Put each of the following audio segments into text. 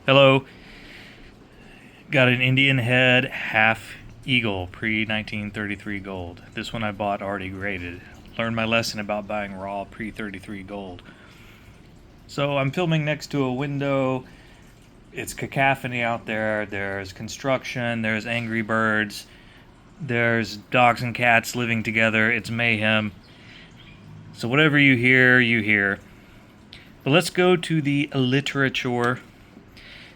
Hello. Got an Indian head half eagle pre-1933 gold. This one I bought already graded. Learned my lesson about buying raw pre-33 gold. So I'm filming next to a window. It's cacophony out there. There's construction, there's angry birds, there's dogs and cats living together. It's mayhem. So whatever you hear, you hear. But let's go to the literature.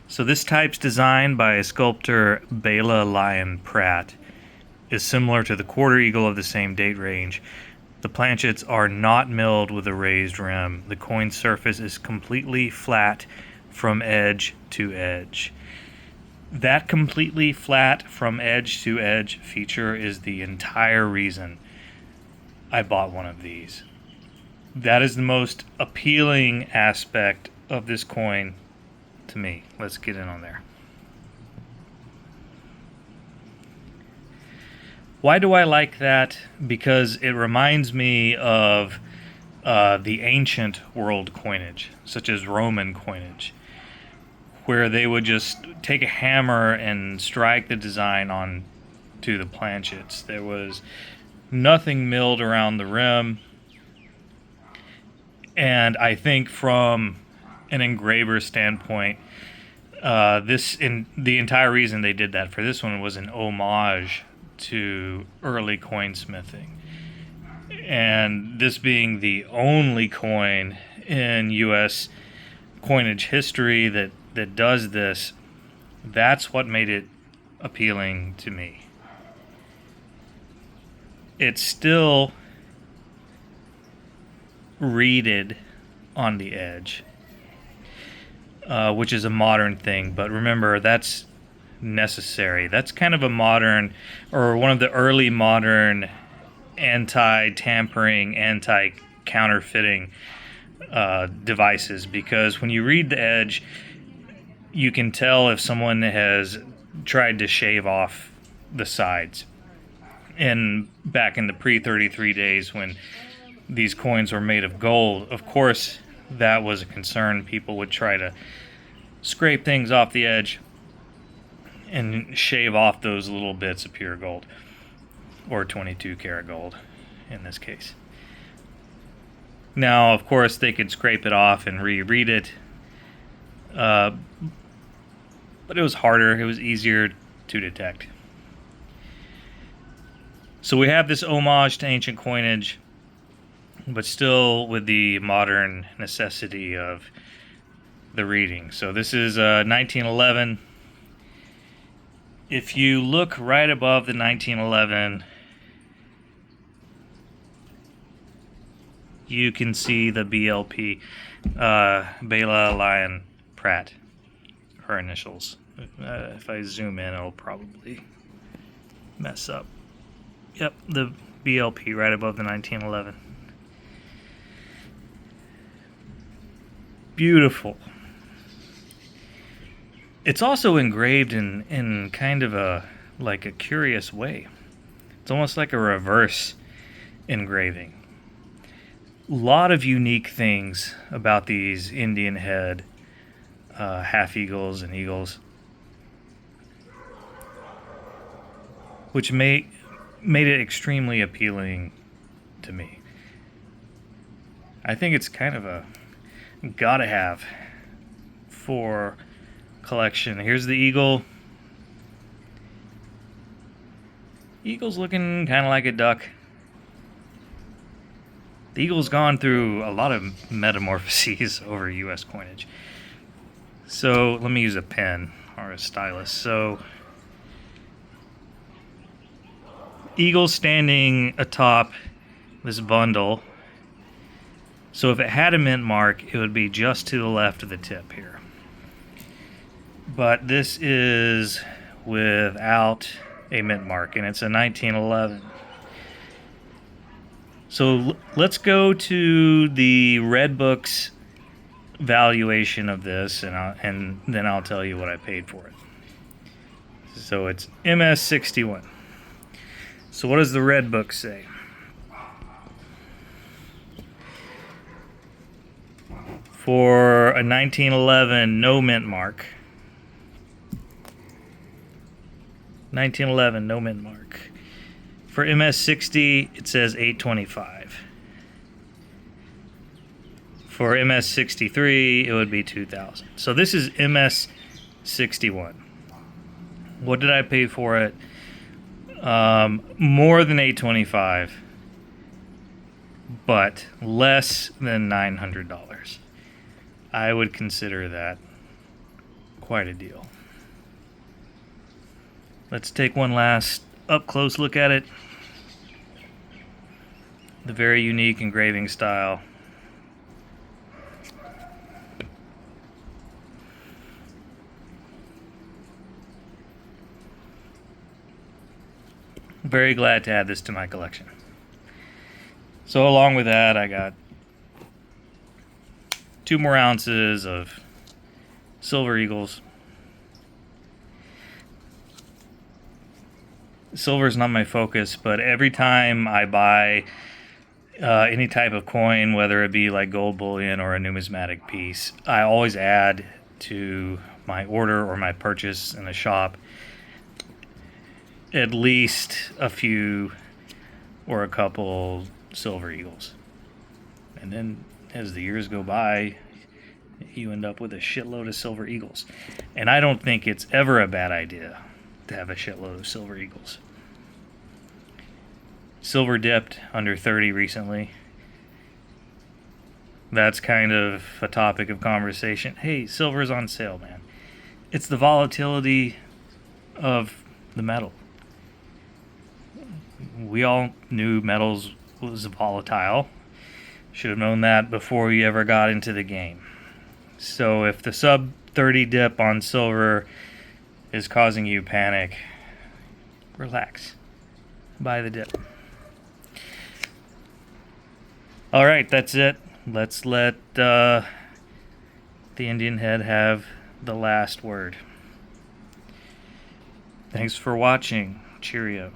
So this type's design by sculptor Bela Lyon Pratt is similar to the quarter eagle of the same date range. The planchets are not milled with a raised rim. The coin surface is completely flat from edge to edge. That completely flat from edge to edge feature is the entire reason I bought one of these. That is the most appealing aspect of this coin to me. Let's get in on there. Why do I like that? Because it reminds me of the ancient world coinage, such as Roman coinage, where they would just take a hammer and strike the design on to the planchets. There was nothing milled around the rim. And I think from an engraver standpoint, the entire reason they did that for this one was an homage to early coinsmithing. And this being the only coin in U.S. coinage history that does this, that's what made it appealing to me. It's still reeded on the edge, which is a modern thing, but remember, that's necessary. That's kind of a modern, or one of the early modern anti-tampering, anti-counterfeiting devices, because when you read the edge, you can tell if someone has tried to shave off the sides. And back in the pre-33 days when these coins were made of gold, of course, that was a concern. People would try to scrape things off the edge and shave off those little bits of pure gold, or 22 karat gold in this case. Now, of course, they could scrape it off and reread it, but it was harder. It was easier to detect. So we have this homage to ancient coinage, but still with the modern necessity of the reading. So this is 1911. If you look right above the 1911, you can see the BLP, Bela Lyon Pratt, her initials. If I zoom in, it'll probably mess up. Yep, the BLP right above the 1911. Beautiful. It's also engraved in kind of a curious way. It's almost like a reverse engraving. A lot of unique things about these Indian head half eagles and eagles, which made it extremely appealing to me. I think it's kind of a gotta have for collection. Here's the eagle. Eagle's looking kind of like a duck. The eagle's gone through a lot of metamorphoses over U.S. coinage. So let me use a pen or a stylus. So eagle standing atop this bundle. So if it had a mint mark, it would be just to the left of the tip here. But this is without a mint mark, and it's a 1911. So let's go to the Red Book's valuation of this, and then I'll tell you what I paid for it. So it's MS61. So what does the Red Book say? For a 1911 no mint mark, 1911, no mint mark. For MS60, it says 825. For MS63, it would be 2000. So this is MS61. What did I pay for it? More than 825, but less than $900. I would consider that quite a deal. Let's take one last up-close look at it. The very unique engraving style. Very glad to add this to my collection. So along with that, I got 2 more ounces of Silver Eagles. Silver is not my focus, but every time I buy any type of coin, whether it be like gold bullion or a numismatic piece, I always add to my order or my purchase in the shop at least a few or a couple Silver Eagles. And then as the years go by, you end up with a shitload of Silver Eagles. And I don't think it's ever a bad idea to have a shitload of Silver Eagles. Silver dipped under 30 recently. That's kind of a topic of conversation. Hey, silver's on sale, man. It's the volatility of the metal. We all knew metals was volatile. Should have known that before we ever got into the game. So if the sub 30 dip on silver is causing you panic, relax. Buy the dip. All right, that's it. Let's let the Indian head have the last word. Thanks for watching. Cheerio.